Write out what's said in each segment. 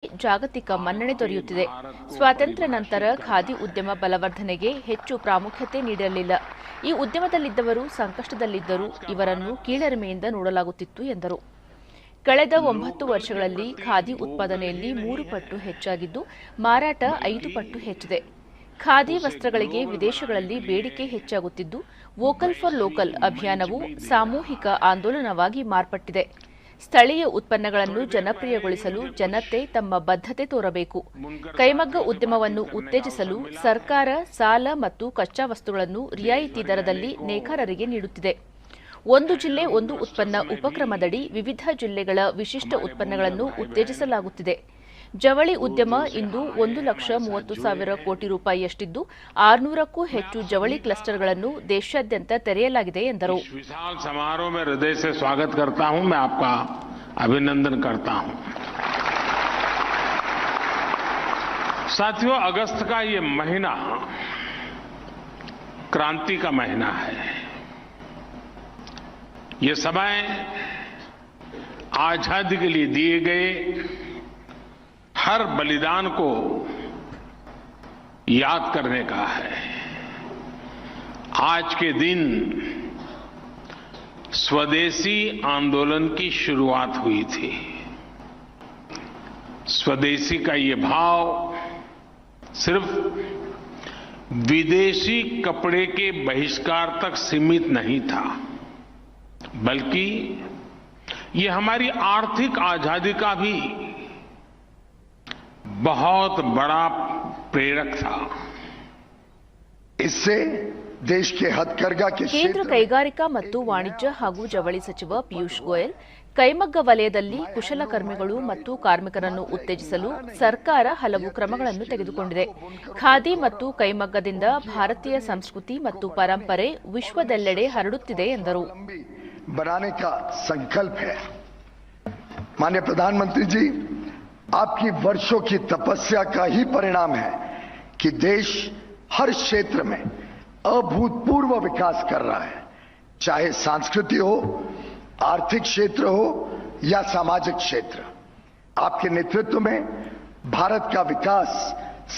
ಜಾಗತಿಕ ಮನ್ನಣೆ ದೊರೆಯುತ್ತಿದೆ. ಸ್ವಾತಂತ್ರ್ಯ ನಂತರ ಖಾದಿ ಉದ್ಯಮ ಬಲವರ್ಧನೆಗೆ ಹೆಚ್ಚು ಪ್ರಾಮುಖ್ಯತೆ ನೀಡಲಿಲ್ಲ. ಈ ಉದ್ಯಮದಲ್ಲಿದ್ದವರು ಸಂಕಷ್ಟದಲ್ಲಿದ್ದರೂ ಇವರನ್ನು ಕೀಳರಿಮೆಯಿಂದ ನೋಡಲಾಗುತ್ತಿತ್ತು ಎಂದರು. ಕಳೆದ 9 ವರ್ಷಗಳಲ್ಲಿ ಖಾದಿ ಉತ್ಪಾದನೆಯಲ್ಲಿ 3 ಪಟ್ಟು ಹೆಚ್ಚಾಗಿದ್ದು, ಮಾರಾಟ 5 ಪಟ್ಟು ಹೆಚ್ಚಿದೆ. ಖಾದಿ ವಸ್ತ್ರಗಳಿಗೆ ವಿದೇಶಗಳಲ್ಲಿ ಬೇಡಿಕೆ ಹೆಚ್ಚಾಗುತ್ತಿದ್ದು, ವೋಕಲ್ ಫಾರ್ ಲೋಕಲ್ ಅಭಿಯಾನವು ಸಾಮೂಹಿಕ ಆಂದೋಲನವಾಗಿ ಮಾರ್ಪಟ್ಟಿದೆ. ಸ್ಥಳೀಯ ಉತ್ಪನ್ನಗಳನ್ನು ಜನಪ್ರಿಯಗೊಳಿಸಲು ಜನತೆ ತಮ್ಮ ಬದ್ಧತೆ ತೋರಬೇಕು. ಕೈಮಗ್ಗ ಉದ್ಯಮವನ್ನು ಉತ್ತೇಜಿಸಲು ಸರ್ಕಾರ ಸಾಲ ಮತ್ತು ಕಚ್ಚಾ ವಸ್ತುಗಳನ್ನು ರಿಯಾಯಿತಿ ದರದಲ್ಲಿ ನೇಕಾರರಿಗೆ ನೀಡುತ್ತಿದೆ. ಒಂದು ಜಿಲ್ಲೆ ಒಂದು ಉತ್ಪನ್ನ ಉಪಕ್ರಮದಡಿ ವಿವಿಧ ಜಿಲ್ಲೆಗಳ ವಿಶಿಷ್ಟ ಉತ್ಪನ್ನಗಳನ್ನು ಉತ್ತೇಜಿಸಲಾಗುತ್ತಿದೆ. ಜವಳಿ ಉದ್ಯಮ ಇಂದು 1,30,000 ಕೋಟಿ ರೂಪಾಯಿಯಷ್ಟಿದ್ದು, 600ಕ್ಕೂ ಹೆಚ್ಚು ಜವಳಿ ಕ್ಲಸ್ಟರ್ಗಳನ್ನು ದೇಶಾದ್ಯಂತ ತೆರೆಯಲಾಗಿದೆ ಎಂದರು. विशाल समारोह में हृदय से स्वागत करता हूं, मैं आपका अभिनंदन करता हूं। साथियों, अगस्त का ये महीना क्रांति का महीना है। ये समय आजादी के लिए दिए गए हर बलिदान को याद करने का है। आज के दिन स्वदेशी आंदोलन की शुरुआत हुई थी। स्वदेशी का ये भाव सिर्फ विदेशी कपड़े के बहिष्कार तक सीमित नहीं था, बल्कि ये हमारी आर्थिक आजादी का भी बहुत बड़ा प्रेरक था। इससे देश के हथकरघा के ಕೇಂದ್ರ ಕೈಗಾರಿಕಾ ಮತ್ತು ವಾಣಿಜ್ಯ ಹಾಗೂ ಜವಳಿ ಸಚಿವ ಪಿಯೂಷ್ ಗೋಯಲ್ ಕೈಮಗ್ಗ ವಲಯದಲ್ಲಿ ಕುಶಲಕರ್ಮಿಗಳು ಮತ್ತು ಕಾರ್ಮಿಕರನ್ನು ಉತ್ತೇಜಿಸಲು ಸರ್ಕಾರ ಹಲವು ಕ್ರಮಗಳನ್ನು ತೆಗೆದುಕೊಂಡಿದೆ. ಖಾದಿ ಮತ್ತು ಕೈಮಗ್ಗದಿಂದ ಭಾರತೀಯ ಸಂಸ್ಕೃತಿ ಮತ್ತು ಪರಂಪರೆ ವಿಶ್ವದೆಲ್ಲೆಡೆ ಹರಡುತ್ತಿದೆ ಎಂದರು. बनाने का संकल्प है। माननीय प्रधानमंत्री जी, आपकी वर्षों की तपस्या का ही परिणाम है कि देश हर क्षेत्र में अभूतपूर्व विकास कर रहा है, चाहे संस्कृति हो, आर्थिक क्षेत्र हो या सामाजिक क्षेत्र। आपके नेतृत्व में भारत का विकास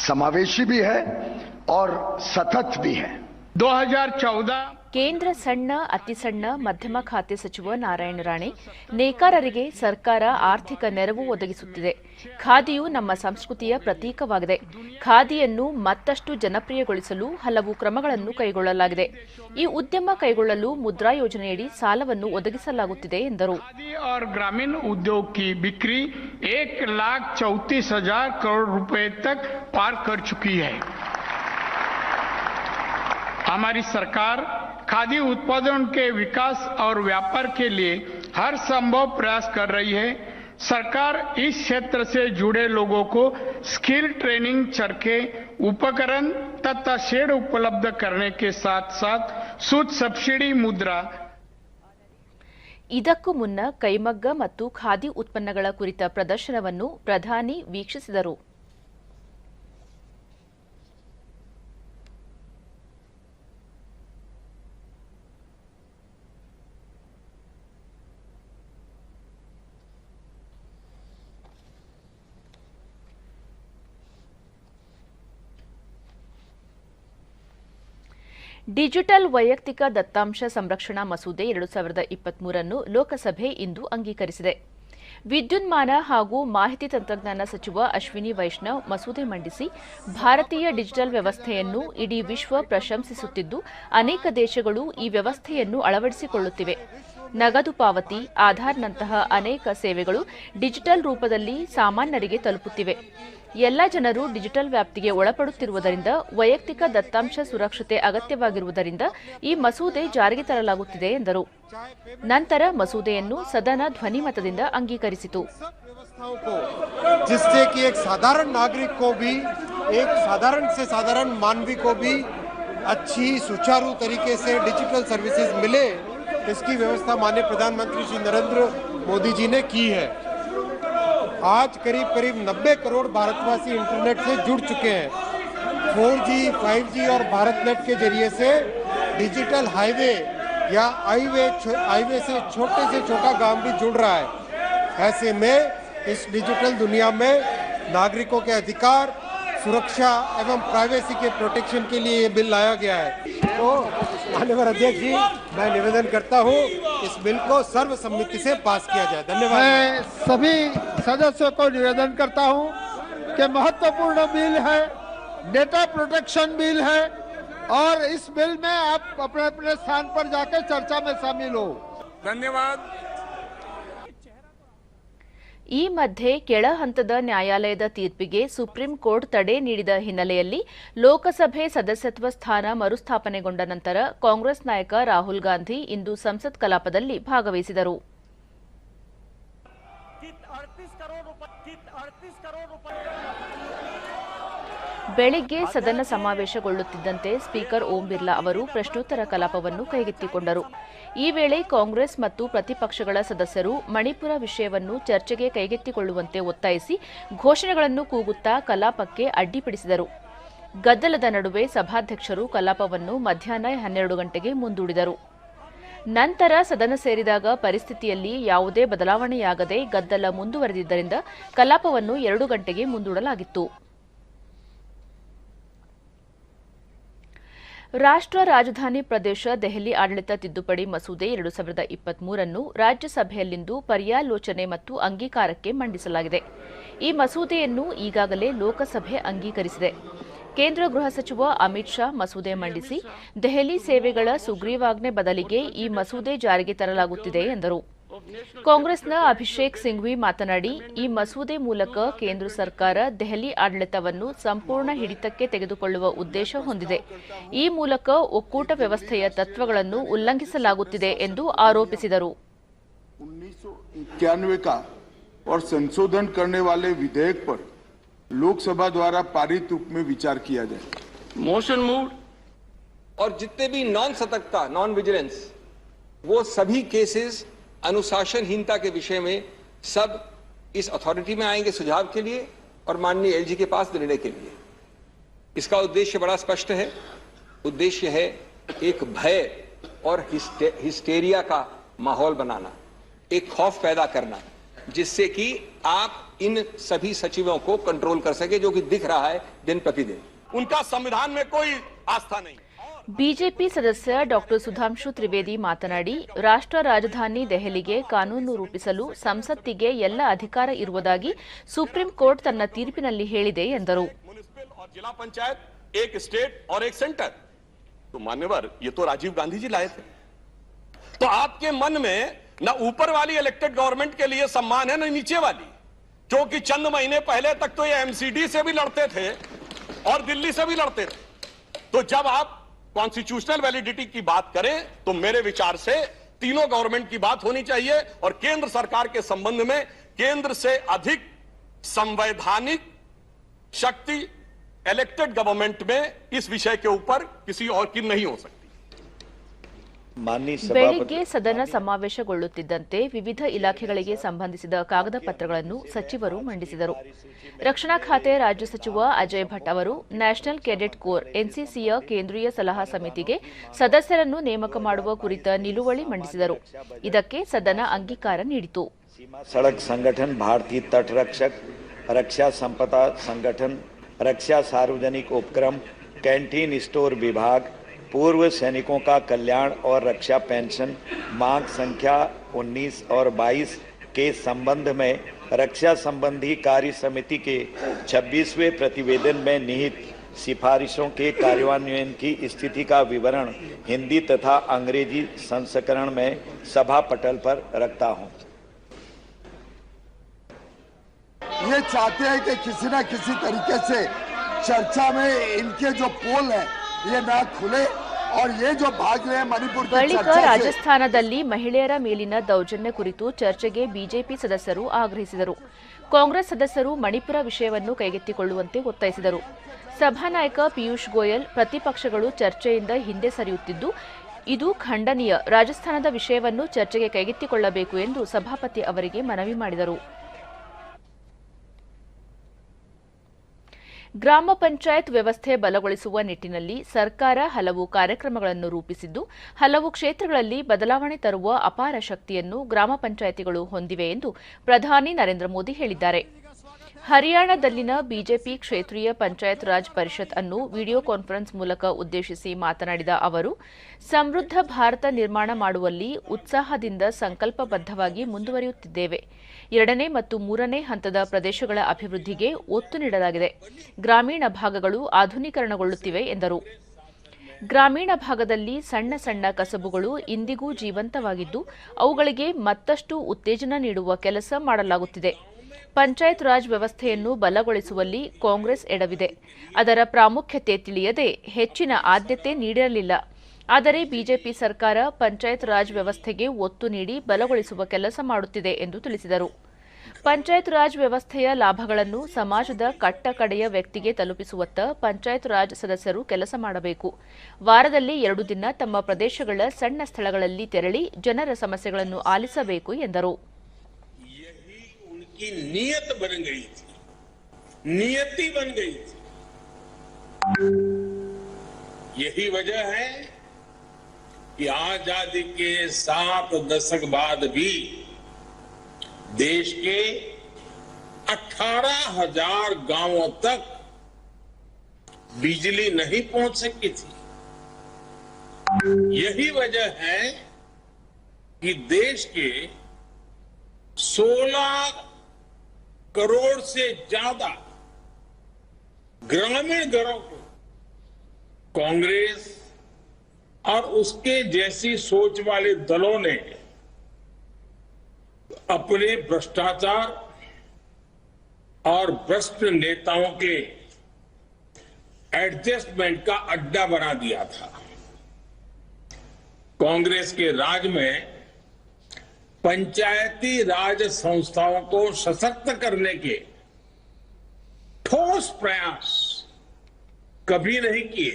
समावेशी भी है और सतत भी है। 2014 ಕೇಂದ್ರ ಸಣ್ಣ ಅತಿ ಸಣ್ಣ ಮಧ್ಯಮ ಖಾತೆ ಸಚಿವ ನಾರಾಯಣ ರಾಣೆ, ನೇಕಾರರಿಗೆ ಸರ್ಕಾರ ಆರ್ಥಿಕ ನೆರವು ಒದಗಿಸುತ್ತಿದೆ. ಖಾದಿಯು ನಮ್ಮ ಸಂಸ್ಕೃತಿಯ ಪ್ರತೀಕವಾಗಿದೆ. ಖಾದಿಯನ್ನು ಮತ್ತಷ್ಟು ಜನಪ್ರಿಯಗೊಳಿಸಲು ಹಲವು ಕ್ರಮಗಳನ್ನು ಕೈಗೊಳ್ಳಲಾಗಿದೆ. ಈ ಉದ್ಯಮ ಕೈಗೊಳ್ಳಲು ಮುದ್ರಾ ಯೋಜನೆಯಡಿ ಸಾಲವನ್ನು ಒದಗಿಸಲಾಗುತ್ತಿದೆ ಎಂದರು. ग्रामीण उद्योग की बिक्री 1,34,000 करोड़ रुपए तक पार कर चुकी है। हमारी सरकार खादी उत्पादन के विकास और व्यापार के लिए हर संभव प्रयास कर रही है। सरकार इस क्षेत्र से जुड़े लोगों को स्किल ट्रेनिंग, चरखे, उपकरण तथा शेड उपलब्ध करने के साथ साथ सूद सब्सिडी मुद्रा। ಇದಕ್ಕೂ ಮುನ್ನ ಕೈಮಗ್ಗ ಮತ್ತು ಖಾದಿ ಉತ್ಪನ್ನಗಳ ಕುರಿತ ಪ್ರದರ್ಶನವನ್ನು ಪ್ರಧಾನಿ ವೀಕ್ಷಿಸಿದರು. ಡಿಜಿಟಲ್ ವೈಯಕ್ತಿಕ ದತ್ತಾಂಶ ಸಂರಕ್ಷಣಾ ಮಸೂದೆ 2023 ಲೋಕಸಭೆ ಇಂದು ಅಂಗೀಕರಿಸಿದೆ. ವಿದ್ಯುನ್ಮಾನ ಹಾಗೂ ಮಾಹಿತಿ ತಂತ್ರಜ್ಞಾನ ಸಚಿವ ಅಶ್ವಿನಿ ವೈಷ್ಣವ್ ಮಸೂದೆ ಮಂಡಿಸಿ, ಭಾರತೀಯ ಡಿಜಿಟಲ್ ವ್ಯವಸ್ಥೆಯನ್ನು ಇಡೀ ವಿಶ್ವ ಪ್ರಶಂಸಿಸುತ್ತಿದ್ದು, ಅನೇಕ ದೇಶಗಳು ಈ ವ್ಯವಸ್ಥೆಯನ್ನು ಅಳವಡಿಸಿಕೊಳ್ಳುತ್ತಿವೆ. ನಗದು ಪಾವತಿ, ಆಧಾರ್ನಂತಹ ಅನೇಕ ಸೇವೆಗಳು ಡಿಜಿಟಲ್ ರೂಪದಲ್ಲಿ ಸಾಮಾನ್ಯರಿಗೆ ತಲುಪುತ್ತಿವೆ. ಎಲ್ಲ ಜನರು ಡಿಜಿಟಲ್ ವ್ಯಾಪ್ತಿಗೆ ಒಳಪಡುತ್ತಿರುವುದರಿಂದ ವೈಯಕ್ತಿಕ ದತ್ತಾಂಶ ಸುರಕ್ಷತೆ ಅಗತ್ಯವಾಗಿರುವುದರಿಂದ ಈ ಮಸೂದೆ ಜಾರಿಗೆ ತರಲಾಗುತ್ತಿದೆ ಎಂದರು. ನಂತರ ಮಸೂದೆಯನ್ನು ಸದನ ಧ್ವನಿಮತದಿಂದ ಅಂಗೀಕರಿಸಿತು. जिससे कि एक साधारण नागरिक को भी, एक साधारण से साधारण मानवी को भी अच्छी सुचारू तरीके से डिजिटल सर्विसेज मिले, इसकी व्यवस्था माननीय प्रधानमंत्री श्री नरेंद्र मोदी जी ने की है। आज करीब 90 करोड़ भारतवासी इंटरनेट से जुड़ चुके हैं। 4G, 5G और भारत नेट के जरिए से डिजिटल हाईवे या हाईवे से छोटा गांव भी जुड़ रहा है। ऐसे में इस डिजिटल दुनिया में नागरिकों के अधिकार, सुरक्षा एवं प्राइवेसी के प्रोटेक्शन के लिए ये बिल लाया गया है। तो माननीय अध्यक्ष जी, मैं निवेदन करता हूँ इस बिल को सर्वसम्मति से पास किया जाए। धन्यवाद। मैं सभी सदस्यों को निवेदन करता हूँ कि महत्वपूर्ण बिल है, डेटा प्रोटेक्शन बिल है और इस बिल में आप अपने अपने स्थान पर जाकर चर्चा में शामिल हो। धन्यवाद। ಈ ಮಧ್ಯೆ ಕೆಳ ಹಂತದ ನ್ಯಾಯಾಲಯದ ತೀರ್ಪಿಗೆ ಸುಪ್ರೀಂ ಕೋರ್ಟ್ ತಡೆ ನೀಡಿದ ಹಿನ್ನೆಲೆಯಲ್ಲಿ ಲೋಕಸಭೆ ಸದಸ್ಯತ್ವ ಸ್ಥಾನ ಮರುಸ್ಥಾಪನೆಗೊಂಡ ನಂತರ ಕಾಂಗ್ರೆಸ್ ನಾಯಕ ರಾಹುಲ್ ಗಾಂಧಿ ಇಂದು ಸಂಸತ್ ಕಲಾಪದಲ್ಲಿ ಭಾಗವಹಿಸಿದರು. ಬೆಳಿಗ್ಗೆ ಸದನ ಸಮಾವೇಶಗೊಳ್ಳುತ್ತಿದ್ದಂತೆ ಸ್ಪೀಕರ್ ಓಂ ಬಿರ್ಲಾ ಅವರು ಪ್ರಶ್ನೋತ್ತರ ಕಲಾಪವನ್ನು ಕೈಗೆತ್ತಿಕೊಂಡರು. ಈ ವೇಳೆ ಕಾಂಗ್ರೆಸ್ ಮತ್ತು ಪ್ರತಿಪಕ್ಷಗಳ ಸದಸ್ಯರು ಮಣಿಪುರ ವಿಷಯವನ್ನು ಚರ್ಚೆಗೆ ಕೈಗೆತ್ತಿಕೊಳ್ಳುವಂತೆ ಒತ್ತಾಯಿಸಿ ಘೋಷಣೆಗಳನ್ನು ಕೂಗುತ್ತಾ ಕಲಾಪಕ್ಕೆ ಅಡ್ಡಿಪಡಿಸಿದರು. ಗದ್ದಲದ ನಡುವೆ ಸಭಾಧ್ಯಕ್ಷರು ಕಲಾಪವನ್ನು ಮಧ್ಯಾಹ್ನ 12 ಗಂಟೆಗೆ ಮುಂದೂಡಿದರು. ನಂತರ ಸದನ ಸೇರಿದಾಗ ಪರಿಸ್ಥಿತಿಯಲ್ಲಿ ಯಾವುದೇ ಬದಲಾವಣೆಯಾಗದೆ ಗದ್ದಲ ಮುಂದುವರೆದಿದ್ದರಿಂದ ಕಲಾಪವನ್ನು 2 ಗಂಟೆಗೆ ಮುಂದೂಡಲಾಗಿತ್ತು. ರಾಷ್ಟ್ರ ರಾಜಧಾನಿ ಪ್ರದೇಶ ದೆಹಲಿ ಆಡಳಿತ ತಿದ್ದುಪಡಿ ಮಸೂದೆ 2023 ಅನ್ನು ರಾಜ್ಯಸಭೆಯಲ್ಲಿಂದು ಪರ್ಯಾಲೋಚನೆ ಮತ್ತು ಅಂಗೀಕಾರಕ್ಕೆ ಮಂಡಿಸಲಾಗಿದೆ. ಈ ಮಸೂದೆಯನ್ನು ಈಗಾಗಲೇ ಲೋಕಸಭೆ ಅಂಗೀಕರಿಸಿದೆ. ಕೇಂದ್ರ ಗೃಹ ಸಚಿವ ಅಮಿತ್ ಶಾ ಮಸೂದೆ ಮಂಡಿಸಿ ದೆಹಲಿ ಸೇವೆಗಳ ಸುಗ್ರೀವಾಜ್ಞೆ ಬದಲಿಗೆ ಈ ಮಸೂದೆ ಜಾರಿಗೆ ತರಲಾಗುತ್ತಿದೆ ಎಂದರು. ಕಾಂಗ್ರೆಸ್ನ ಅಭಿಷೇಕ್ ಸಿಂಘ್ವಿ ಮಾತನಾಡಿ, ಈ ಮಸೂದೆ ಮೂಲಕ ಕೇಂದ್ರ ಸರ್ಕಾರ ದೆಹಲಿ ಆಡಳಿತವನ್ನು ಸಂಪೂರ್ಣ ಹಿಡಿತಕ್ಕೆ ತೆಗೆದುಕೊಳ್ಳುವ ಉದ್ದೇಶ ಹೊಂದಿದೆ. ಈ ಮೂಲಕ ಒಕ್ಕೂಟ ವ್ಯವಸ್ಥೆಯ ತತ್ವಗಳನ್ನು ಉಲ್ಲಂಘಿಸಲಾಗುತ್ತಿದೆ ಎಂದು ಆರೋಪಿಸಿದರು. 1991 का और संशोधन करने वाले विधेयक पर लोकसभा द्वारा पारित रूप में विचार किया जाए। मोशन मूड और जितने भी नॉन सतर्कता, नॉन विजिलेंस, वो सभी केसेस अनुशासनहीनता के विषय में सब इस अथॉरिटी में आएंगे सुझाव के लिए और माननीय एलजी के पास निर्णय के लिए। इसका उद्देश्य बड़ा स्पष्ट है। उद्देश्य है एक भय और हिस्टेरिया का माहौल बनाना, एक खौफ पैदा करना, जिससे कि आप इन सभी सचिवों को कंट्रोल कर सके, जो कि दिख रहा है दिन प्रतिदिन। उनका संविधान में कोई आस्था नहीं। ಬಿಜೆಪಿ ಸದಸ್ಯ ಡಾ ಸುಧಾಂಶು ತ್ರಿವೇದಿ ಮಾತನಾಡಿ, ರಾಷ್ಟ್ರ ರಾಜಧಾನಿ ದೆಹಲಿಗೆ ಕಾನೂನು ರೂಪಿಸಲು ಸಂಸತ್ತಿಗೆ ಎಲ್ಲ ಅಧಿಕಾರ ಇರುವುದಾಗಿ ಸುಪ್ರೀಂ ಕೋರ್ಟ್ ತನ್ನ ತೀರ್ಪಿನಲ್ಲಿ ಹೇಳಿದೆ ಎಂದರು. म्युनिसिपल और जिला पंचायत एक स्टेट और एक सेंटर, तो मान्यवर ये तो राजीव गांधी जी लाए थे। तो आपके मन में न ऊपर वाली इलेक्टेड गवर्नमेंट के लिए सम्मान है, न नीचे वाली, क्योंकि चंद महीने पहले तक तो ये एमसीडी से भी लड़ते थे और दिल्ली से भी लड़ते थे। तो जब आप कॉन्स्टिट्यूशनल वैलिडिटी की बात करें तो मेरे विचार से तीनों गवर्नमेंट की बात होनी चाहिए और केंद्र सरकार के संबंध में केंद्र से अधिक संवैधानिक शक्ति इलेक्टेड गवर्नमेंट में इस विषय के ऊपर किसी और की नहीं हो सकती। ಬೆಳಿಗ್ಗೆ ಸದನ ಸಮಾವೇಶಗೊಳ್ಳುತ್ತಿದ್ದಂತೆ ವಿವಿಧ ಇಲಾಖೆಗಳಿಗೆ ಸಂಬಂಧಿಸಿದ ಕಾಗದ ಪತ್ರಗಳನ್ನು ಸಚಿವರು ಮಂಡಿಸಿದರು. ರಕ್ಷಣಾ ಖಾತೆ ರಾಜ್ಯ ಸಚಿವ ಅಜಯ್ ಭಟ್ ಅವರು ನ್ಯಾಷನಲ್ ಕೆಡೆಟ್ ಕೋರ್ ಎನ್ಸಿಸಿಯ ಕೇಂದ್ರೀಯ ಸಲಹಾ ಸಮಿತಿಗೆ ಸದಸ್ಯರನ್ನು ನೇಮಕ ಮಾಡುವ ಕುರಿತ ನಿಲುವಳಿ ಮಂಡಿಸಿದರು. ಇದಕ್ಕೆ ಸದನ ಅಂಗೀಕಾರ ನೀಡಿತು. सड़क संगठन, भारतीय तट रक्षक, रक्षा संपदा संगठन, रक्षा सार्वजनिक उपक्रम, कैंटीन स्टोर विभाग, पूर्व सैनिकों का कल्याण और रक्षा पेंशन मांग संख्या 19 और 22 के संबंध में रक्षा संबंधी कार्य समिति के 26वें प्रतिवेदन में निहित सिफारिशों के कार्यान्वयन की स्थिति का विवरण हिंदी तथा अंग्रेजी संस्करण में सभा पटल पर रखता हूं। ये चाहते हैं कि किसी न किसी तरीके से चर्चा में इनके जो पोल है ये ना खुले और ये जो भाग रहे हैं मणिपुर की ಬಳಿಕ चर्चा से ರಾಜಸ್ಥಾನದಲ್ಲಿ ಮಹಿಳೆಯರ ಮೇಲಿನ ದೌರ್ಜನ್ಯ ಕುರಿತು ಚರ್ಚೆಗೆ ಬಿಜೆಪಿ ಸದಸ್ಯರು ಆಗ್ರಹಿಸಿದರು. ಕಾಂಗ್ರೆಸ್ ಸದಸ್ಯರು ಮಣಿಪುರ ವಿಷಯವನ್ನು ಕೈಗೆತ್ತಿಕೊಳ್ಳುವಂತೆ ಒತ್ತಾಯಿಸಿದರು. ಸಭಾನಾಯಕ ಪಿಯೂಷ್ ಗೋಯಲ್, ಪ್ರತಿಪಕ್ಷಗಳು ಚರ್ಚೆಯಿಂದ ಹಿಂದೆ ಸರಿಯುತ್ತಿದ್ದು ಇದು ಖಂಡನೀಯ, ರಾಜಸ್ಥಾನದ ವಿಷಯವನ್ನು ಚರ್ಚೆಗೆ ಕೈಗೆತ್ತಿಕೊಳ್ಳಬೇಕು ಎಂದು ಸಭಾಪತಿ ಅವರಿಗೆ ಮನವಿ ಮಾಡಿದರು. ಗ್ರಾಮ ಪಂಚಾಯತ್ ವ್ಯವಸ್ಥೆ ಬಲಗೊಳಿಸುವ ನಿಟ್ಟಿನಲ್ಲಿ ಸರ್ಕಾರ ಹಲವು ಕಾರ್ಯಕ್ರಮಗಳನ್ನು ರೂಪಿಸಿದ್ದು ಹಲವು ಕ್ಷೇತ್ರಗಳಲ್ಲಿ ಬದಲಾವಣೆ ತರುವ ಅಪಾರ ಶಕ್ತಿಯನ್ನು ಗ್ರಾಮ ಪಂಚಾಯಿತಿಗಳು ಹೊಂದಿವೆ ಎಂದು ಪ್ರಧಾನಿ ನರೇಂದ್ರ ಮೋದಿ ಹೇಳಿದ್ದಾರೆ. ಹರಿಯಾಣದಲ್ಲಿನ ಬಿಜೆಪಿ ಕ್ಷೇತ್ರೀಯ ಪಂಚಾಯತ್ ರಾಜ್ ಪರಿಷತ್ ಅನ್ನು ವಿಡಿಯೋ ಕಾನ್ಫರೆನ್ಸ್ ಮೂಲಕ ಉದ್ದೇಶಿಸಿ ಮಾತನಾಡಿದ ಅವರು, ಸಮೃದ್ಧ ಭಾರತ ನಿರ್ಮಾಣ ಮಾಡುವಲ್ಲಿ ಉತ್ಸಾಹದಿಂದ ಸಂಕಲ್ಪಬದ್ಧವಾಗಿ ಮುಂದುವರಿಯುತ್ತಿದ್ದೇವೆ. 2ನೇ ಮತ್ತು 3ನೇ ಹಂತದ ಪ್ರದೇಶಗಳ ಅಭಿವೃದ್ಧಿಗೆ ಒತ್ತು ನೀಡಲಾಗಿದೆ. ಗ್ರಾಮೀಣ ಭಾಗಗಳು ಆಧುನೀಕರಣಗೊಳ್ಳುತ್ತಿವೆ ಎಂದರು. ಗ್ರಾಮೀಣ ಭಾಗದಲ್ಲಿ ಸಣ್ಣ ಸಣ್ಣ ಕಸಬುಗಳು ಇಂದಿಗೂ ಜೀವಂತವಾಗಿದ್ದು, ಅವುಗಳಿಗೆ ಮತ್ತಷ್ಟು ಉತ್ತೇಜನ ನೀಡುವ ಕೆಲಸ ಮಾಡಲಾಗುತ್ತಿದೆ. ಪಂಚಾಯತ್ ರಾಜ್ ವ್ಯವಸ್ಥೆಯನ್ನು ಬಲಗೊಳಿಸುವಲ್ಲಿ ಕಾಂಗ್ರೆಸ್ ಎಡವಿದೆ. ಅದರ ಪ್ರಾಮುಖ್ಯತೆ ತಿಳಿಯದೆ ಹೆಚ್ಚಿನ ಆದ್ಯತೆ ನೀಡಿರಲಿಲ್ಲ. ಆದರೆ ಬಿಜೆಪಿ ಸರ್ಕಾರ ಪಂಚಾಯತ್ ರಾಜ್ ವ್ಯವಸ್ಥೆಗೆ ಒತ್ತು ನೀಡಿ ಬಲಗೊಳಿಸುವ ಕೆಲಸ ಮಾಡುತ್ತಿದೆ ಎಂದು ತಿಳಿಸಿದರು. ಪಂಚಾಯತ್ ರಾಜ್ ವ್ಯವಸ್ಥೆಯ ಲಾಭಗಳನ್ನು ಸಮಾಜದ ಕಟ್ಟಕಡೆಯ ವ್ಯಕ್ತಿಗೆ ತಲುಪಿಸುವತ್ತ ಪಂಚಾಯತ್ ರಾಜ್ ಸದಸ್ಯರು ಕೆಲಸ ಮಾಡಬೇಕು. ವಾರದಲ್ಲಿ 2 ದಿನ ತಮ್ಮ ಪ್ರದೇಶಗಳ ಸಣ್ಣ ಸ್ಥಳಗಳಲ್ಲಿ ತೆರಳಿ ಜನರ ಸಮಸ್ಯೆಗಳನ್ನು ಆಲಿಸಬೇಕು ಎಂದರು. की नियत बन गई थी, नियति बन गई थी. यही वजह है कि आजादी के 7 दशक बाद भी देश के 18,000 गांवों तक बिजली नहीं पहुंच सकी थी. यही वजह है कि देश के 16 करोड़ से ज्यादा ग्रामीण घरों को कांग्रेस और उसके जैसी सोच वाले दलों ने अपने भ्रष्टाचार और भ्रष्ट नेताओं के एडजस्टमेंट का अड्डा बना दिया था. कांग्रेस के राज में पंचायती राज संस्थाओं को सशक्त करने के ठोस प्रयास कभी नहीं किए.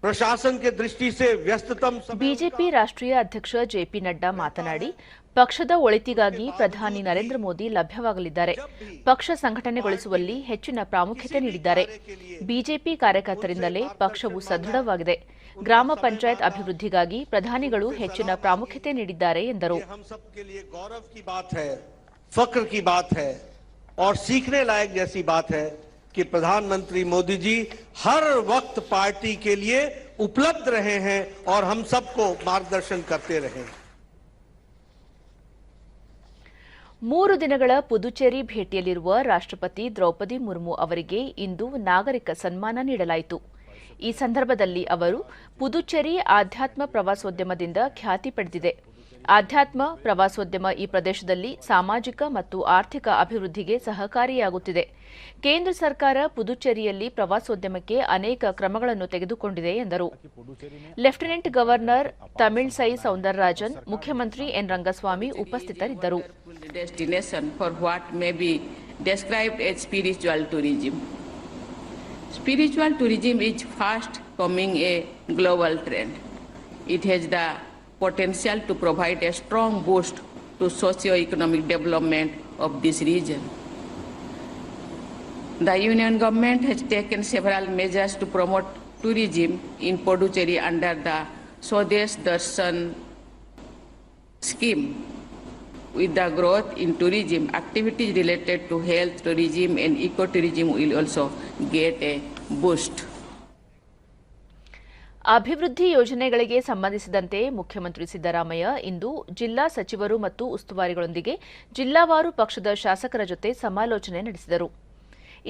प्रशासन के दृष्टि से व्यस्ततम ಬಿಜೆಪಿ ರಾಷ್ಟ್ರೀಯ ಅಧ್ಯಕ್ಷ ಜೆಪಿ ನಡ್ಡಾ ಮಾತನಾಡಿ, ಪಕ್ಷದ ಒಳಿತಿಗಾಗಿ ಪ್ರಧಾನಿ ನರೇಂದ್ರ ಮೋದಿ ಲಭ್ಯವಾಗಲಿದ್ದಾರೆ. ಪಕ್ಷ ಸಂಘಟನೆಗೊಳಿಸುವಲ್ಲಿ ಹೆಚ್ಚಿನ ಪ್ರಾಮುಖ್ಯತೆ ನೀಡಿದ್ದಾರೆ. ಬಿಜೆಪಿ ಕಾರ್ಯಕರ್ತರಿಂದಲೇ ಪಕ್ಷವು ಸದೃಢವಾಗಿದೆ. ಗ್ರಾಮ ಪಂಚಾಯತ್ ಅಭಿವೃದ್ಧಿಗಾಗಿ ಪ್ರಧಾನಿಗಳು ಹೆಚ್ಚಿನ ಪ್ರಾಮುಖ್ಯತೆ ನೀಡಿದ್ದಾರೆ ಎಂದರು. गौरव की बात है, फक्र की बात है और सीखने लायक जैसी बात है कि प्रधानमंत्री मोदी जी हर वक्त पार्टी के लिए उपलब्ध रहे हैं और हम सबको मार्गदर्शन करते रहे. 3 ದಿನಗಳ ಪುದುಚೇರಿ ಭೇಟಿಯಲ್ಲಿರುವ ರಾಷ್ಟ್ರಪತಿ ದ್ರೌಪದಿ ಮುರ್ಮು ಅವರಿಗೆ ಇಂದು ನಾಗರಿಕ ಸನ್ಮಾನ ನೀಡಲಾಯಿತು. ಈ ಸಂದರ್ಭದಲ್ಲಿ ಅವರು, ಪುದುಚೇರಿ ಆಧ್ಯಾತ್ಮ ಪ್ರವಾಸೋದ್ಯಮದಿಂದ ಖ್ಯಾತಿ ಪಡೆದಿದೆ. ಆಧ್ಯಾತ್ಮ ಪ್ರವಾಸೋದ್ಯಮ ಈ ಪ್ರದೇಶದಲ್ಲಿ ಸಾಮಾಜಿಕ ಮತ್ತು ಆರ್ಥಿಕ ಅಭಿವೃದ್ಧಿಗೆ ಸಹಕಾರಿಯಾಗುತ್ತಿದೆ. ಕೇಂದ್ರ ಸರ್ಕಾರ ಪುದುಚೇರಿಯಲ್ಲಿ ಪ್ರವಾಸೋದ್ಯಮಕ್ಕೆ ಅನೇಕ ಕ್ರಮಗಳನ್ನು ತೆಗೆದುಕೊಂಡಿದೆ ಎಂದರು. ಲೆಫ್ಟಿನೆಂಟ್ ಗವರ್ನರ್ ತಮಿಳ್ಸೈ ಸೌಂದರರಾಜನ್, ಮುಖ್ಯಮಂತ್ರಿ ಎನ್ ರಂಗಸ್ವಾಮಿ ಉಪಸ್ಥಿತರಿದ್ದರು. Spiritual tourism is fast becoming a global trend. It has the potential to provide a strong boost to socio-economic development of this region. The Union government has taken several measures to promote tourism in Puducherry under the Swadesh Darshan scheme. With the growth in tourism, activities related to health tourism and ecotourism will also get a boost. ಅಭಿವೃದ್ಧಿ ಯೋಜನೆಗಳಿಗೆ ಸಂಬಂಧಿಸಿದಂತೆ ಮುಖ್ಯಮಂತ್ರಿ ಸಿದ್ದರಾಮಯ್ಯ ಇಂದು ಜಿಲ್ಲಾ ಸಚಿವರು ಮತ್ತು ಉಸ್ತುವಾರಿಗಳೊಂದಿಗೆ ಜಿಲ್ಲಾವಾರು ಪಕ್ಷದ ಶಾಸಕರ ಜೊತೆ ಸಮಾಲೋಚನೆ ನಡೆಸಿದರು.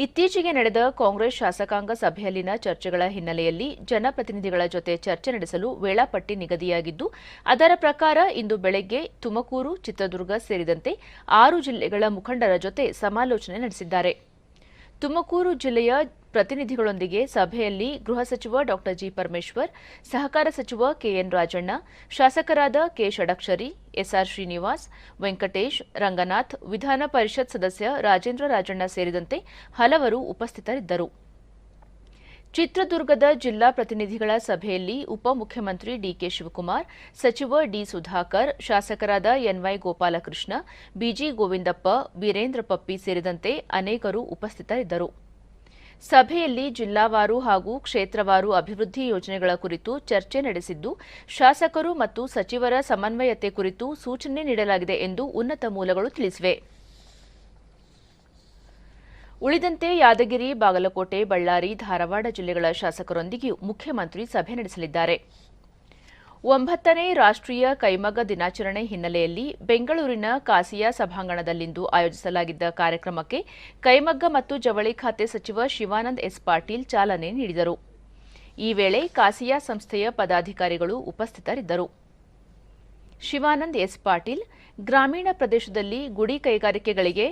ಇತ್ತೀಚೆಗೆ ನಡೆದ ಕಾಂಗ್ರೆಸ್ ಶಾಸಕಾಂಗ ಸಭೆಯಲ್ಲಿನ ಚರ್ಚೆಗಳ ಹಿನ್ನೆಲೆಯಲ್ಲಿ ಜನಪ್ರತಿನಿಧಿಗಳ ಜೊತೆ ಚರ್ಚೆ ನಡೆಸಲು ವೇಳಾಪಟ್ಟಿ ನಿಗದಿಯಾಗಿದ್ದು, ಅದರ ಪ್ರಕಾರ ಇಂದು ಬೆಳಗ್ಗೆ ತುಮಕೂರು, ಚಿತ್ರದುರ್ಗ ಸೇರಿದಂತೆ 6 ಜಿಲ್ಲೆಗಳ ಮುಖಂಡರ ಜೊತೆ ಸಮಾಲೋಚನೆ ನಡೆಸಿದ್ದಾರೆ. ತುಮಕೂರು ಜಿಲ್ಲೆಯ ಪ್ರತಿನಿಧಿಗಳೊಂದಿಗೆ ಸಭೆಯಲ್ಲಿ ಗೃಹ ಸಚಿವ ಡಾ ಜಿ ಪರಮೇಶ್ವರ್, ಸಹಕಾರ ಸಚಿವ ಕೆಎನ್ ರಾಜಣ್ಣ, ಶಾಸಕರಾದ ಕೆ ಷಡಕ್ಷರಿ, ಎಸ್ಆರ್ ಶ್ರೀನಿವಾಸ್, ವೆಂಕಟೇಶ್, ರಂಗನಾಥ್, ವಿಧಾನ ಪರಿಷತ್ ಸದಸ್ಯ ರಾಜೇಂದ್ರ ರಾಜಣ್ಣ ಸೇರಿದಂತೆ ಹಲವರು ಉಪಸ್ಥಿತರಿದ್ದರು. ಚಿತ್ರದುರ್ಗದ ಜಿಲ್ಲಾ ಪ್ರತಿನಿಧಿಗಳ ಸಭೆಯಲ್ಲಿ ಉಪಮುಖ್ಯಮಂತ್ರಿ ಡಿಕೆ ಶಿವಕುಮಾರ್, ಸಚಿವ ಡಿ ಸುಧಾಕರ್, ಶಾಸಕರಾದ ಎನ್ವೈ ಗೋಪಾಲಕೃಷ್ಣ, ಬಿಜಿ ಗೋವಿಂದಪ್ಪ, ವೀರೇಂದ್ರ ಪಪ್ಪಿ ಸೇರಿದಂತೆ ಅನೇಕರು ಉಪಸ್ಥಿತರಿದ್ದರು. ಸಭೆಯಲ್ಲಿ ಜಿಲ್ಲಾವಾರು ಹಾಗೂ ಕ್ಷೇತ್ರವಾರು ಅಭಿವೃದ್ಧಿ ಯೋಜನೆಗಳ ಕುರಿತು ಚರ್ಚೆ ನಡೆಸಿದ್ದು, ಶಾಸಕರು ಮತ್ತು ಸಚಿವರ ಸಮನ್ವಯತೆ ಕುರಿತು ಸೂಚನೆ ನೀಡಲಾಗಿದೆ ಎಂದು ಉನ್ನತ ಮೂಲಗಳು ತಿಳಿಸಿವೆ. ಉಳಿದಂತೆ ಯಾದಗಿರಿ, ಬಾಗಲಕೋಟೆ, ಬಳ್ಳಾರಿ, ಧಾರವಾಡ ಜಿಲ್ಲೆಗಳ ಶಾಸಕರೊಂದಿಗೂ ಮುಖ್ಯಮಂತ್ರಿ ಸಭೆ ನಡೆಸಲಿದ್ದಾರೆ. 9ನೇ ರಾಷ್ಟ್ರೀಯ ಕೈಮಗ್ಗ ದಿನಾಚರಣೆ ಹಿನ್ನೆಲೆಯಲ್ಲಿ ಬೆಂಗಳೂರಿನ ಕಾಸಿಯಾ ಸಭಾಂಗಣದಲ್ಲಿಂದು ಆಯೋಜಿಸಲಾಗಿದ್ದ ಕಾರ್ಯಕ್ರಮಕ್ಕೆ ಕೈಮಗ್ಗ ಮತ್ತು ಜವಳಿ ಖಾತೆ ಸಚಿವ ಶಿವಾನಂದ ಎಸ್ ಪಾಟೀಲ್ ಚಾಲನೆ ನೀಡಿದರು. ಈ ವೇಳೆ ಕಾಸಿಯಾ ಸಂಸ್ಥೆಯ ಪದಾಧಿಕಾರಿಗಳು ಉಪಸ್ಥಿತರಿದ್ದರು. ಶಿವಾನಂದ ಎಸ್ ಪಾಟೀಲ್ ಗ್ರಾಮೀಣ ಪ್ರದೇಶದಲ್ಲಿ ಗುಡಿ ಕೈಗಾರಿಕೆಗಳಿಗೆ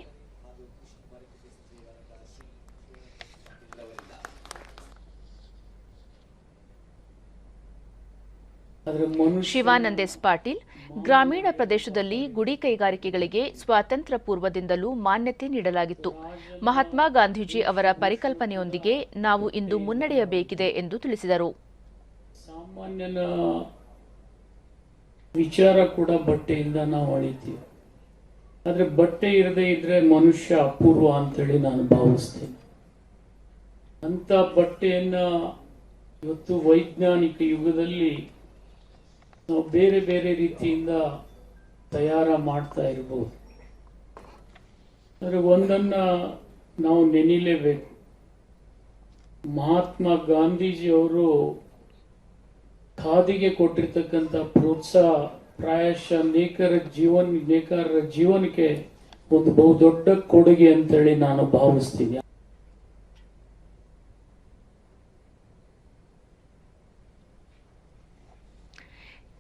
ಗ್ರಾಮೀಣ ಪ್ರದೇಶದಲ್ಲಿ ಗುಡಿ ಕೈಗಾರಿಕೆಗಳಿಗೆ ಸ್ವಾತಂತ್ರ್ಯ ಪೂರ್ವದಿಂದಲೂ ಮಾನ್ಯತೆ ನೀಡಲಾಗಿತ್ತು. ಮಹಾತ್ಮ ಗಾಂಧೀಜಿ ಅವರ ಪರಿಕಲ್ಪನೆಯೊಂದಿಗೆ ನಾವು ಇಂದು ಮುನ್ನಡೆಯಬೇಕಿದೆ ಎಂದು ತಿಳಿಸಿದರು. ಸಾಮಾನ್ಯನ ವಿಚಾರ ಕೂಡ ಬಟ್ಟೆಯಿಂದ ನಾವು ಅಳಿತೀವಿ, ಆದರೆ ಬಟ್ಟೆ ಇರದೇ ಇದ್ರೆ ಮನುಷ್ಯ ಅಪೂರ್ವ ಅಂತೇಳಿ ನಾನು ಭಾವಿಸ್ತೇನೆ. ಅಂತ ಬಟ್ಟೆಯನ್ನ ಇವತ್ತು ವೈಜ್ಞಾನಿಕ ಯುಗದಲ್ಲಿ ನಾವು ಬೇರೆ ಬೇರೆ ರೀತಿಯಿಂದ ತಯಾರ ಮಾಡ್ತಾ ಇರಬಹುದು. ಆದರೆ ಒಂದನ್ನ ನಾವು ನೆನೀಲೇಬೇಕು. ಮಹಾತ್ಮ ಗಾಂಧೀಜಿಯವರು ಖಾದಿಗೆ ಕೊಟ್ಟಿರ್ತಕ್ಕಂಥ ಪ್ರೋತ್ಸಾಹ ಪ್ರಾಯಶಃ ನೇಕಾರರ ಜೀವನಕ್ಕೆ ಒಂದು ಬಹುದೊಡ್ಡ ಕೊಡುಗೆ ಅಂತೇಳಿ ನಾನು ಭಾವಿಸ್ತೀನಿ.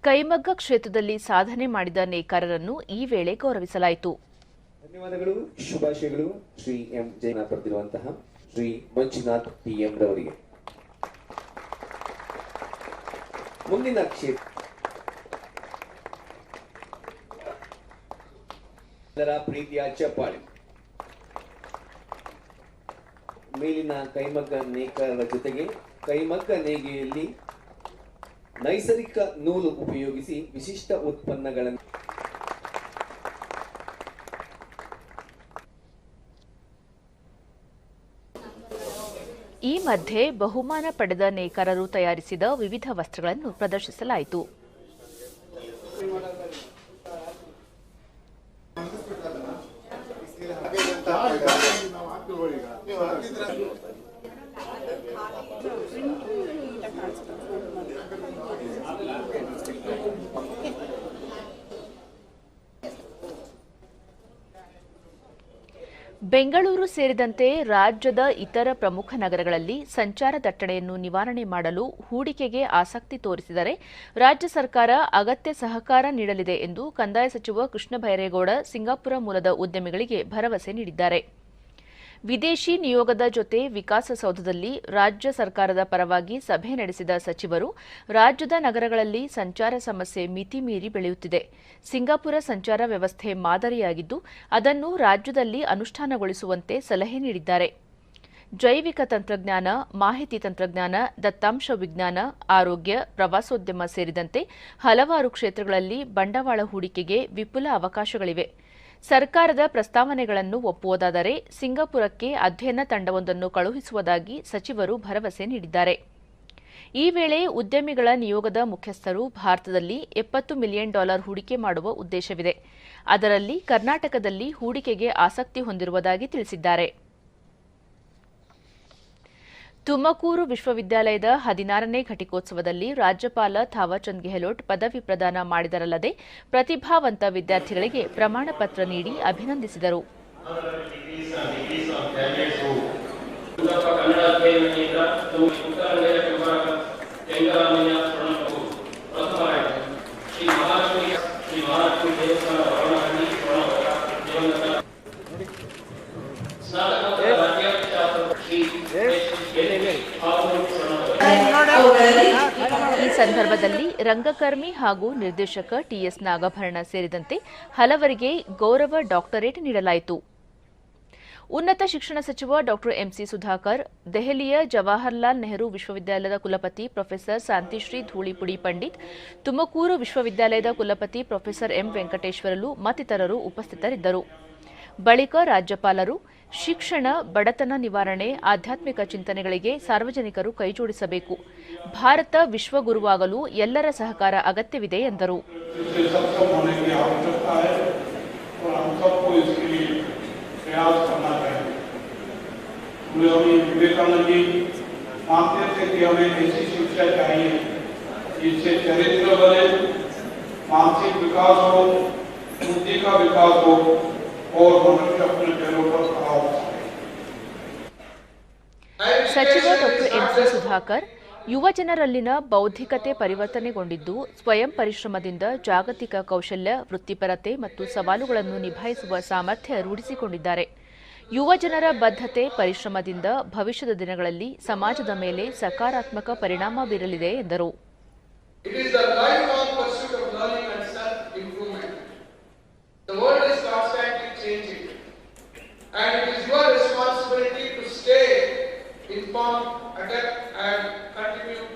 ಕೈಮಗ್ಗ ಕ್ಷೇತ್ರದಲ್ಲಿ ಸಾಧನೆ ಮಾಡಿದ ನೇಕಾರರನ್ನು ಈ ವೇಳೆ ಗೌರವಿಸಲಾಯಿತು. ಧನ್ಯವಾದಗಳು, ಶುಭಾಶಯಗಳು ಶ್ರೀ ಎಂ ಜೈನ ಪಡೆದಿರುವಂತಹ ಶ್ರೀ ಮಂಜುನಾಥ್ ಟಿಎಂ ರವರಿಗೆ. ಮುಂದಿನ ಕ್ಷೇತ್ರ ಪ್ರೀತಿಯ ಚಪ್ಪಾಳೆ. ಮೇಲಿನ ಕೈಮಗ್ಗ ನೇಕಾರರ ಜೊತೆಗೆ ಕೈಮಗ್ಗ ನೇಯ್ಗೆಯಲ್ಲಿ ನೈಸರ್ಗಿಕ ನೂಲು ಉಪಯೋಗಿಸಿ ವಿಶಿಷ್ಟ ಉತ್ಪನ್ನಗಳನ್ನು ಈ ಮಧ್ಯೆ ಬಹುಮಾನ ಪಡೆದ ನೇಕಾರರು ತಯಾರಿಸಿದ ವಿವಿಧ ವಸ್ತ್ರಗಳನ್ನು ಪ್ರದರ್ಶಿಸಲಾಯಿತು. ಬೆಂಗಳೂರು ಸೇರಿದಂತೆ ರಾಜ್ಯದ ಇತರ ಪ್ರಮುಖ ನಗರಗಳಲ್ಲಿ ಸಂಚಾರ ದಟ್ಟಣೆಯನ್ನು ನಿವಾರಣೆ ಮಾಡಲು ಹೂಡಿಕೆಗೆ ಆಸಕ್ತಿ ತೋರಿಸಿದರೆ ರಾಜ್ಯ ಸರ್ಕಾರ ಅಗತ್ಯ ಸಹಕಾರ ನೀಡಲಿದೆ ಎಂದು ಕಂದಾಯ ಸಚಿವ ಕೃಷ್ಣ ಬೈರೇಗೌಡ ಸಿಂಗಾಪುರ ಮೂಲದ ಉದ್ಯಮಿಗಳಿಗೆ ಭರವಸೆ ನೀಡಿದ್ದಾರೆ. ವಿದೇಶಿ ನಿಯೋಗದ ಜೊತೆ ವಿಕಾಸಸೌಧದಲ್ಲಿ ರಾಜ್ಯ ಸರ್ಕಾರದ ಪರವಾಗಿ ಸಭೆ ನಡೆಸಿದ ಸಚಿವರು ರಾಜ್ಯದ ನಗರಗಳಲ್ಲಿ ಸಂಚಾರ ಸಮಸ್ಯೆ ಮಿತಿಮೀರಿ ಬೆಳೆಯುತ್ತಿದೆ. ಸಿಂಗಾಪುರ ಸಂಚಾರ ವ್ಯವಸ್ಥೆ ಮಾದರಿಯಾಗಿದ್ದು ಅದನ್ನು ರಾಜ್ಯದಲ್ಲಿ ಅನುಷ್ಠಾನಗೊಳಿಸುವಂತೆ ಸಲಹೆ ನೀಡಿದ್ದಾರೆ. ಜೈವಿಕ ತಂತ್ರಜ್ಞಾನ, ಮಾಹಿತಿ ತಂತ್ರಜ್ಞಾನ, ದತ್ತಾಂಶ ವಿಜ್ಞಾನ, ಆರೋಗ್ಯ, ಪ್ರವಾಸೋದ್ಯಮ ಸೇರಿದಂತೆ ಹಲವಾರು ಕ್ಷೇತ್ರಗಳಲ್ಲಿ ಬಂಡವಾಳ ಹೂಡಿಕೆಗೆ ವಿಪುಲ ಅವಕಾಶಗಳಿವೆ. ಸರ್ಕಾರದ ಪ್ರಸ್ತಾವನೆಗಳನ್ನು ಒಪ್ಪುವುದಾದರೆ ಸಿಂಗಾಪುರಕ್ಕೆ ಅಧ್ಯಯನ ತಂಡವೊಂದನ್ನು ಕಳುಹಿಸುವುದಾಗಿ ಸಚಿವರು ಭರವಸೆ ನೀಡಿದ್ದಾರೆ. ಈ ವೇಳೆ ಉದ್ಯಮಿಗಳ ನಿಯೋಗದ ಮುಖ್ಯಸ್ಥರು ಭಾರತದಲ್ಲಿ $70 ಮಿಲಿಯನ್ ಹೂಡಿಕೆ ಮಾಡುವ ಉದ್ದೇಶವಿದೆ. ಅದರಲ್ಲಿ ಕರ್ನಾಟಕದಲ್ಲಿ ಹೂಡಿಕೆಗೆ ಆಸಕ್ತಿ ಹೊಂದಿರುವುದಾಗಿ ತಿಳಿಸಿದ್ದಾರೆ. ತುಮಕೂರು ವಿಶ್ವವಿದ್ಯಾಲಯದ 16ನೇ ಘಟಿಕೋತ್ಸವದಲ್ಲಿ ರಾಜ್ಯಪಾಲ ಥಾವರ್ಚಂದ್ ಗೆಹ್ಲೋಟ್ ಪದವಿ ಪ್ರದಾನ ಮಾಡಿದರಲ್ಲದೆ ಪ್ರತಿಭಾವಂತ ವಿದ್ಯಾರ್ಥಿಗಳಿಗೆ ಪ್ರಮಾಣ ಪತ್ರ ನೀಡಿ ಅಭಿನಂದಿಸಿದರು. ಈ ಸಂದರ್ಭದಲ್ಲಿ ರಂಗಕರ್ಮಿ ಹಾಗೂ ನಿರ್ದೇಶಕ ಟಿಎಸ್ ನಾಗಭರಣ ಸೇರಿದಂತೆ ಹಲವರಿಗೆ ಗೌರವ ಡಾಕ್ಟರೇಟ್ ನೀಡಲಾಯಿತು. ಉನ್ನತ ಶಿಕ್ಷಣ ಸಚಿವ ಡಾ ಎಂಸಿ ಸುಧಾಕರ್, ದೆಹಲಿಯ ಜವಾಹರ್ಲಾಲ್ ನೆಹರು ವಿಶ್ವವಿದ್ಯಾಲಯದ ಕುಲಪತಿ ಪ್ರೊಫೆಸರ್ ಶಾಂತಿಶ್ರೀ ಧೂಳಿಪುಡಿ ಪಂಡಿತ್, ತುಮಕೂರು ವಿಶ್ವವಿದ್ಯಾಲಯದ ಕುಲಪತಿ ಪ್ರೊಫೆಸರ್ ಎಂ ವೆಂಕಟೇಶ್ವರಲು ಮತ್ತಿತರರು ಉಪಸ್ಥಿತರಿದ್ದರು. ಬಳಿಕ ರಾಜ್ಯಪಾಲರು ಶಿಕ್ಷಣ, ಬಡತನ ನಿವಾರಣೆ, ಆಧ್ಯಾತ್ಮಿಕ ಚಿಂತನೆಗಳಿಗೆ ಸಾರ್ವಜನಿಕರು ಕೈಜೋಡಿಸಬೇಕು. ಭಾರತ ವಿಶ್ವಗುರುವಾಗಲು ಎಲ್ಲರ ಸಹಕಾರ ಅಗತ್ಯವಿದೆ ಎಂದರು. स्वामी विवेकानंद जी मानते थे कि हमें ऐसी शिक्षा चाहिए जिससे चरित्र बने, मानसिक विकास हो, बुद्धि का विकास हो और मनुष्य अपने पैरों पर खड़ा हो सके। ಸಚಿವ ಡಾಕ್ಟರ್ ಎಂಸಿ ಸುಧಾಕರ್ ಯುವ ಜನರಲ್ಲಿನ ಬೌದ್ಧಿಕತೆ ಪರಿವರ್ತನೆಗೊಂಡಿದ್ದು ಸ್ವಯಂ ಪರಿಶ್ರಮದಿಂದ ಜಾಗತಿಕ ಕೌಶಲ್ಯ, ವೃತ್ತಿಪರತೆ ಮತ್ತು ಸವಾಲುಗಳನ್ನು ನಿಭಾಯಿಸುವ ಸಾಮರ್ಥ್ಯ ರೂಢಿಸಿಕೊಂಡಿದ್ದಾರೆ. ಯುವ ಜನರ ಬದ್ಧತೆ, ಪರಿಶ್ರಮದಿಂದ ಭವಿಷ್ಯದ ದಿನಗಳಲ್ಲಿ ಸಮಾಜದ ಮೇಲೆ ಸಕಾರಾತ್ಮಕ ಪರಿಣಾಮ ಬೀರಲಿದೆ ಎಂದರು. It is the lifelong pursuit of learning and self-improvement. The world is constantly changing, and it is your responsibility to stay informed, adapt, and continue.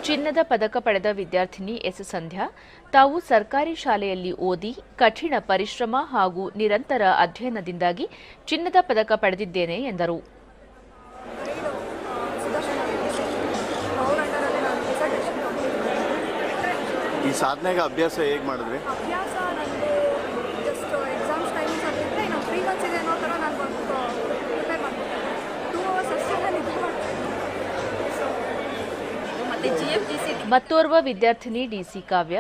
ಚಿನ್ನದ ಪದಕ ಪಡೆದ ವಿದ್ಯಾರ್ಥಿನಿ ಎಸ್ ಸಂಧ್ಯಾ ತಾವು ಸರ್ಕಾರಿ ಶಾಲೆಯಲ್ಲಿ ಓದಿ ಕಠಿಣ ಪರಿಶ್ರಮ ಹಾಗೂ ನಿರಂತರ ಅಧ್ಯಯನದಿಂದಾಗಿ ಚಿನ್ನದ ಪದಕ ಪಡೆದಿದ್ದೇನೆ ಎಂದರು. ಈ ಸಾಧನೆಗೆ ಅಭ್ಯಾಸ ಹೇಗೆ ಮಾಡಿದ್ರಿ? ಅಭ್ಯಾಸ ನನಗೆ ಜಸ್ಟ್ ಎಕ್ಸಾಮ್ಸ್ ಟೈಮಿಂಗ್ಸ್ ಆಗಿದ್ದರೆ ನಾವು 3 ಮಂತ್ಸ್ ಇದೆ ಅನ್ನೋ ಥರ ನಾನು ಪ್ರಿಪೇರ್ ಮಾಡ್ತೀನಿ. 2 ಅವರ್ಸ್ ಅಷ್ಟೇ ನಾನು ಇದು ಮಾಡ್ತೀನಿ. ಮತ್ತೋರ್ವ ವಿದ್ಯಾರ್ಥಿನಿ ಡಿಸಿ ಕಾವ್ಯ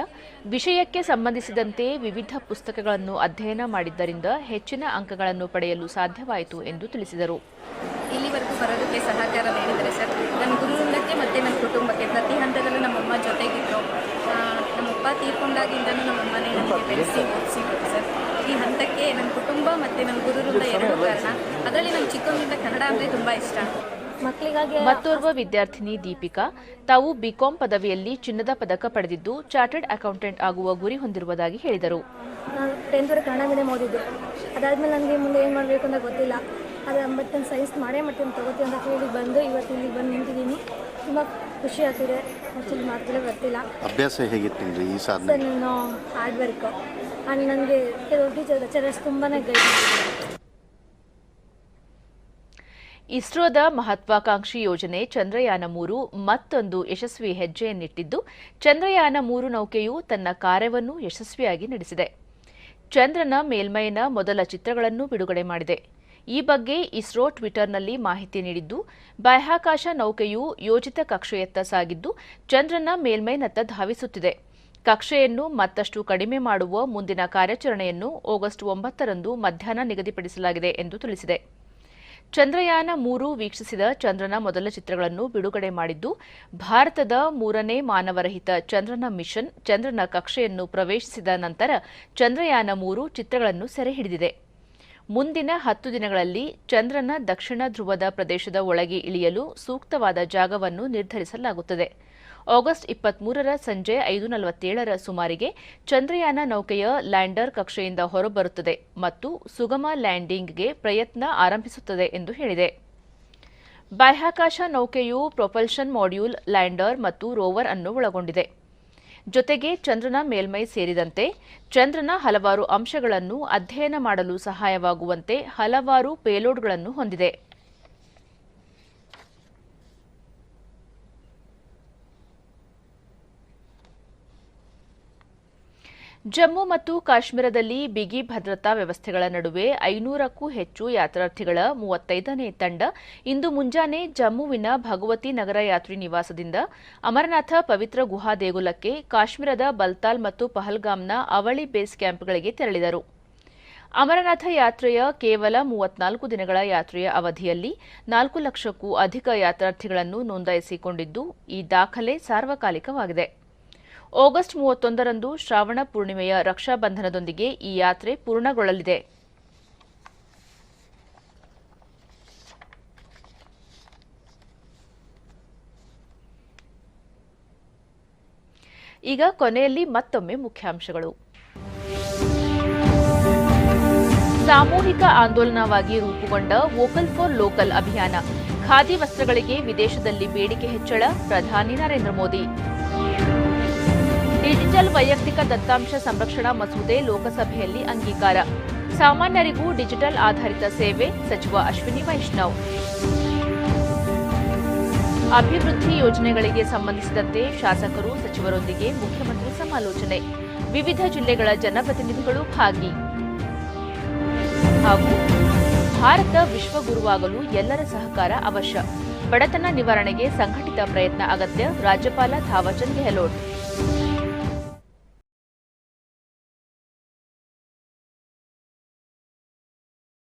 ವಿಷಯಕ್ಕೆ ಸಂಬಂಧಿಸಿದಂತೆ ವಿವಿಧ ಪುಸ್ತಕಗಳನ್ನು ಅಧ್ಯಯನ ಮಾಡಿದ್ದರಿಂದ ಹೆಚ್ಚಿನ ಅಂಕಗಳನ್ನು ಪಡೆಯಲು ಸಾಧ್ಯವಾಯಿತು ಎಂದು ತಿಳಿಸಿದರು. ಇಲ್ಲಿವರೆಗೂ ಬರೋದಕ್ಕೆ ಸಹಕಾರ ನೀಡಿದರೆ ಸರ್, ನನ್ನ ಗುರುವೃಂದಕ್ಕೆ ಮತ್ತು ನನ್ನ ಕುಟುಂಬಕ್ಕೆ ಪ್ರತಿ ಹಂತದಲ್ಲೂ ನಮ್ಮಮ್ಮ ಜೊತೆಗಿದ್ದರು. ನಮ್ಮಪ್ಪ ತೀರ್ಕೊಂಡಾಗಿಂದನೂ ನಮ್ಮಮ್ಮನೇ ನನಗೆ ಬೆಳೆಸಿ ಓದಿಸಿದ್ರು ಸರ್. ಈ ಹಂತಕ್ಕೆ ನನ್ನ ಕುಟುಂಬ ಮತ್ತು ನನ್ನ ಗುರುವೃಂದ ಎರಡೂ ಕಾರಣ. ಅದರಲ್ಲಿ ನಮ್ಮ ಚಿಕ್ಕವನಿಂದ ಕನ್ನಡ ಅಂದರೆ ತುಂಬ ಇಷ್ಟ. ಮತ್ತೋರ್ವ ವಿದ್ಯಾರ್ಥಿನಿ ದೀಪಿಕಾ ತಾವು ಬಿಕಾಂ ಪದವಿಯಲ್ಲಿ ಚಿನ್ನದ ಪದಕ ಪಡೆದಿದ್ದು ಚಾರ್ಟರ್ಡ್ ಅಕೌಂಟೆಂಟ್ ಆಗುವ ಗುರಿ ಹೊಂದಿರುವುದಾಗಿ ಹೇಳಿದರು. ನಾನು 10th ವರೆಗೆ ಕನ್ನಡ ಮೀಡಿಯಂ ಓದಿದ್ದು. ಅದಾದಮೇಲೆ ನನಗೆ ಮುಂದೆ ಏನು ಮಾಡಬೇಕು ಅಂತ ಗೊತ್ತಿಲ್ಲ. ಆದರೆ ಬಟ್ ನಾನು ಸೈನ್ಸ್ ಮಾಡೇ ಮಾಡ್ತೀನಿ ತಗೋತೀನಿ ಅಂತ ಹೇಳಿ ಬಂದು ಇವತ್ತು ಇಲ್ಲಿಗೆ ಬಂದು ನಿಂತಿದ್ದೀನಿ. ತುಂಬ ಖುಷಿ ಆಗ್ತಿದೆ. ಆ್ಯಕ್ಚುಲಿ ಮಾತುಗಳೇ ಬರ್ತಿಲ್ಲ. ಅಭ್ಯಾಸ ಹೇಗಿತ್ತು ಈ ಸಾಧನೆ? ಸರ್ ನಾನು ಹಾರ್ಡ್ ವರ್ಕು ಆ್ಯಂಡ್ ನನಗೆ ಕೆಲವು ಟೀಚರ್ಸ್ ತುಂಬಾ ಗೈಡ್ ಮಾಡಿದ್ದಾರೆ. ಇಸ್ರೋದ ಮಹತ್ವಾಕಾಂಕ್ಷಿ ಯೋಜನೆ ಚಂದ್ರಯಾನ 3 ಮತ್ತೊಂದು ಯಶಸ್ವಿ ಹೆಜ್ಜೆಯನ್ನಿಟ್ಟಿದ್ದು ಚಂದ್ರಯಾನ 3 ನೌಕೆಯು ತನ್ನ ಕಾರ್ಯವನ್ನು ಯಶಸ್ವಿಯಾಗಿ ನಡೆಸಿದೆ. ಚಂದ್ರನ ಮೇಲ್ಮೈನ ಮೊದಲ ಚಿತ್ರಗಳನ್ನು ಬಿಡುಗಡೆ ಮಾಡಿದೆ. ಈ ಬಗ್ಗೆ ಇಸ್ರೋ ಟ್ವಿಟರ್ನಲ್ಲಿ ಮಾಹಿತಿ ನೀಡಿದ್ದು, ಬಾಹ್ಯಾಕಾಶ ನೌಕೆಯು ಯೋಜಿತ ಕಕ್ಷೆಯತ್ತ ಸಾಗಿದ್ದು ಚಂದ್ರನ ಮೇಲ್ಮೈನತ್ತ ಧಾವಿಸುತ್ತಿದೆ. ಕಕ್ಷೆಯನ್ನು ಮತ್ತಷ್ಟು ಕಡಿಮೆ ಮಾಡುವ ಮುಂದಿನ ಕಾರ್ಯಾಚರಣೆಯನ್ನು ಆಗಸ್ಟ್ 9ರಂದು ಮಧ್ಯಾಹ್ನ ನಿಗದಿಪಡಿಸಲಾಗಿದೆ ಎಂದು ತಿಳಿಸಿದೆ. ಚಂದ್ರಯಾನ 3 ವೀಕ್ಷಿಸಿದ ಚಂದ್ರನ ಮೊದಲ ಚಿತ್ರಗಳನ್ನು ಬಿಡುಗಡೆ ಮಾಡಿದ್ದು, ಭಾರತದ 3ನೇ ಮಾನವರಹಿತ ಚಂದ್ರನ ಮಿಷನ್ ಚಂದ್ರನ ಕಕ್ಷೆಯನ್ನು ಪ್ರವೇಶಿಸಿದ ನಂತರ ಚಂದ್ರಯಾನ 3 ಚಿತ್ರಗಳನ್ನು ಸೆರೆಹಿಡಿದಿದೆ. ಮುಂದಿನ 10 ದಿನಗಳಲ್ಲಿ ಚಂದ್ರನ ದಕ್ಷಿಣ ಧ್ರುವದ ಪ್ರದೇಶದ ಒಳಗೆ ಇಳಿಯಲು ಸೂಕ್ತವಾದ ಜಾಗವನ್ನು ನಿರ್ಧರಿಸಲಾಗುತ್ತದೆ. ಆಗಸ್ಟ್ 23ರ ಸಂಜೆ 5:47ರ ಸುಮಾರಿಗೆ ಚಂದ್ರಯಾನ ನೌಕೆಯ ಲ್ಯಾಂಡರ್ ಕಕ್ಷೆಯಿಂದ ಹೊರಬರುತ್ತದೆ ಮತ್ತು ಸುಗಮ ಲ್ಯಾಂಡಿಂಗ್ಗೆ ಪ್ರಯತ್ನ ಆರಂಭಿಸುತ್ತದೆ ಎಂದು ಹೇಳಿದೆ. ಬಾಹ್ಯಾಕಾಶ ನೌಕೆಯು ಪ್ರೊಪಲ್ಷನ್ ಮಾಡ್ಯೂಲ್, ಲ್ಯಾಂಡರ್ ಮತ್ತು ರೋವರ್ ಅನ್ನು ಒಳಗೊಂಡಿದೆ. ಜೊತೆಗೆ ಚಂದ್ರನ ಮೇಲ್ಮೈ ಸೇರಿದಂತೆ ಚಂದ್ರನ ಹಲವಾರು ಅಂಶಗಳನ್ನು ಅಧ್ಯಯನ ಮಾಡಲು ಸಹಾಯವಾಗುವಂತೆ ಹಲವಾರು ಪೇಲೋಡ್ಗಳನ್ನು ಹೊಂದಿದೆ. ಜಮ್ಮು ಮತ್ತು ಕಾಶ್ಮೀರದಲ್ಲಿ ಬಿಗಿ ಭದ್ರತಾ ವ್ಯವಸ್ಥೆಗಳ ನಡುವೆ 500ಕ್ಕೂ ಹೆಚ್ಚು ಯಾತ್ರಾರ್ಥಿಗಳ 35ನೇ ತಂಡ ಇಂದು ಮುಂಜಾನೆ ಜಮ್ಮುವಿನ ಭಗವತಿ ನಗರ ಯಾತ್ರಿ ನಿವಾಸದಿಂದ ಅಮರನಾಥ ಪವಿತ್ರ ಗುಹಾ ದೇಗುಲಕ್ಕೆ ಕಾಶ್ಮೀರದ ಬಲ್ತಾಲ್ ಮತ್ತು ಪಹಲ್ಗಾಮ್ನ ಅವಳಿ ಬೇಸ್ ಕ್ಯಾಂಪ್ಗಳಿಗೆ ತೆರಳಿದರು. ಅಮರನಾಥ ಯಾತ್ರೆಯ ಕೇವಲ 34 ದಿನಗಳ ಯಾತ್ರೆಯ ಅವಧಿಯಲ್ಲಿ 4 ಲಕ್ಷಕ್ಕೂ ಅಧಿಕ ಯಾತ್ರಾರ್ಥಿಗಳನ್ನು ನೋಂದಾಯಿಸಿಕೊಂಡಿದ್ದು, ಈ ದಾಖಲೆ ಸಾರ್ವಕಾಲಿಕವಾಗಿದೆ. ಆಗಸ್ಟ್ 31ರಂದು ಶ್ರಾವಣ ಪೂರ್ಣಿಮೆಯ ರಕ್ಷಾಬಂಧನದೊಂದಿಗೆ ಈ ಯಾತ್ರೆ ಪೂರ್ಣಗೊಳ್ಳಲಿದೆ. ಈಗ ಕೊನೆಯಲ್ಲಿ ಮತ್ತೊಮ್ಮೆ ಮುಖ್ಯಾಂಶಗಳು. ಸಾಮೂಹಿಕ ಆಂದೋಲನವಾಗಿ ರೂಪುಗೊಂಡ ವೋಕಲ್ ಫಾರ್ ಲೋಕಲ್ ಅಭಿಯಾನ, ಖಾದಿ ವಸ್ತ್ರಗಳಿಗೆ ವಿದೇಶದಲ್ಲಿ ಬೇಡಿಕೆ ಹೆಚ್ಚಳ, ಪ್ರಧಾನಿ ನರೇಂದ್ರ ಮೋದಿ. ಡಿಜಿಟಲ್ ವೈಯಕ್ತಿಕ ದತ್ತಾಂಶ ಸಂರಕ್ಷಣಾ ಮಸೂದೆ ಲೋಕಸಭೆಯಲ್ಲಿ ಅಂಗೀಕಾರ, ಸಾಮಾನ್ಯರಿಗೂ ಡಿಜಿಟಲ್ ಆಧಾರಿತ ಸೇವೆ, ಸಚಿವ ಅಶ್ವಿನಿ ವೈಷ್ಣವ್. ಅಭಿವೃದ್ಧಿ ಯೋಜನೆಗಳಿಗೆ ಸಂಬಂಧಿಸಿದಂತೆ ಶಾಸಕರು ಸಚಿವರೊಂದಿಗೆ ಮುಖ್ಯಮಂತ್ರಿ ಸಮಾಲೋಚನೆ, ವಿವಿಧ ಜಿಲ್ಲೆಗಳ ಜನಪ್ರತಿನಿಧಿಗಳು ಭಾಗಿ. ಹಾಗೂ ಭಾರತ ವಿಶ್ವಗುರುವಾಗಲು ಎಲ್ಲರ ಸಹಕಾರ ಅವಶ್ಯ. ಬಡತನ ನಿವಾರಣೆಗೆ ಸಂಘಟಿತ ಪ್ರಯತ್ನ ಅಗತ್ಯ. ರಾಜ್ಯಪಾಲ ಥಾವರ್ಚಂದ್ ಗೆಹ್ಲೋಟ್.